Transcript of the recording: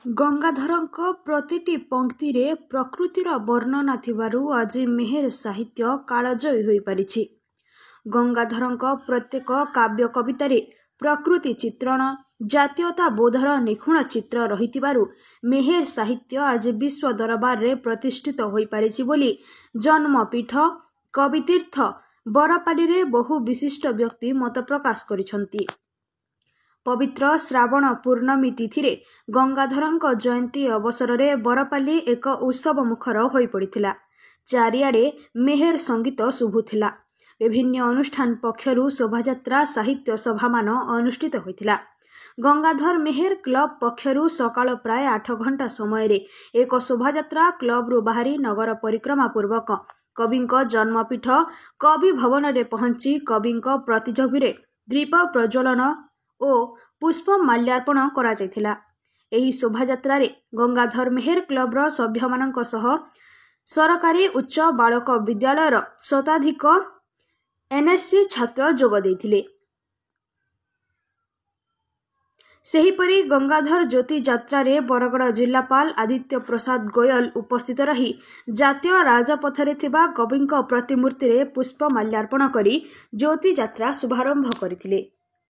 ଗଙ୍ଗାଧରଙ୍କ ପ୍ରତିଟି ପଂକ୍ତିରେ ପ୍ରକୃତିର ବର୍ଣ୍ଣନା ଥିବାରୁ ଆଜି ମେହେର ସାହିତ୍ୟ କାଳଜୟୀ ହୋଇପାରିଛି। ଗଙ୍ଗାଧରଙ୍କ ପ୍ରତ୍ୟେକ କାବ୍ୟ କବିତାରେ ପ୍ରକୃତି ଚିତ୍ରଣ, ଜାତୀୟତାବୋଧର ନିଖୁଣ ଚିତ୍ର ରହିଥିବାରୁ ମେହେର ସାହିତ୍ୟ ଆଜି ବିଶ୍ୱ ଦରବାରରେ ପ୍ରତିଷ୍ଠିତ ହୋଇପାରିଛି ବୋଲି ଜନ୍ମପୀଠ, କବିତୀର୍ଥ, ବରପାଲିରେ ବହୁ ବିଶିଷ୍ଟ ବ୍ୟକ୍ତି ମତ ପ୍ରକାଶ କରିଛନ୍ତି। ପବିତ୍ର ଶ୍ରାବଣ ପୂର୍ଣ୍ଣମୀ ତିଥିରେ ଗଙ୍ଗାଧରଙ୍କ ଜୟନ୍ତୀ ଅବସରରେ ବରପାଲି ଏକ ଉତ୍ସବ ମୁଖର ହୋଇପଡ଼ିଥିଲା। ଚାରିଆଡ଼େ ମେହେର ସଙ୍ଗୀତ ଶୁଭୁଥିଲା। ବିଭିନ୍ନ ଅନୁଷ୍ଠାନ ପକ୍ଷରୁ ଶୋଭାଯାତ୍ରା, ସାହିତ୍ୟ ସଭାମାନ ଅନୁଷ୍ଠିତ ହୋଇଥିଲା। ଗଙ୍ଗାଧର ମେହେର କ୍ଲବ ପକ୍ଷରୁ ସକାଳ ପ୍ରାୟ 8 ଘଣ୍ଟା ସମୟରେ ଏକ ଶୋଭାଯାତ୍ରା କ୍ଲବରୁ ବାହାରି ନଗର ପରିକ୍ରମା ପୂର୍ବକ କବିଙ୍କ ଜନ୍ମପୀଠ କବି ଭବନରେ ପହଞ୍ଚି କବିଙ୍କ ପ୍ରତିଛବିରେ ଦୀପ ପ୍ରଜ୍ୱଳନ ଓ ପୁଷ୍ପ ମାଲ୍ୟାର୍ପଣ କରାଯାଇଥିଲା। ଏହି ଶୋଭାଯାତ୍ରାରେ ଗଙ୍ଗାଧର ମେହେର କ୍ଲବର ସଭ୍ୟମାନଙ୍କ ସହ ସରକାରୀ ଉଚ୍ଚ ବାଳକ ବିଦ୍ୟାଳୟର ଶତାଧିକ ଏନ୍ଏସ୍ସି ଛାତ୍ର ଯୋଗ ଦେଇଥିଲେ। ସେହିପରି ଗଙ୍ଗାଧର ଜ୍ୟୋତି ଯାତ୍ରାରେ ବରଗଡ଼ ଜିଲ୍ଲାପାଳ ଆଦିତ୍ୟ ପ୍ରସାଦ ଗୋୟଲ ଉପସ୍ଥିତ ରହି ଜାତୀୟ ରାଜପଥରେ ଥିବା କବିଙ୍କ ପ୍ରତିମୂର୍ତ୍ତିରେ ପୁଷ୍ପ ମାଲ୍ୟାର୍ପଣ କରି ଜ୍ୟୋତି ଯାତ୍ରା ଶୁଭାରମ୍ଭ କରିଥିଲେ।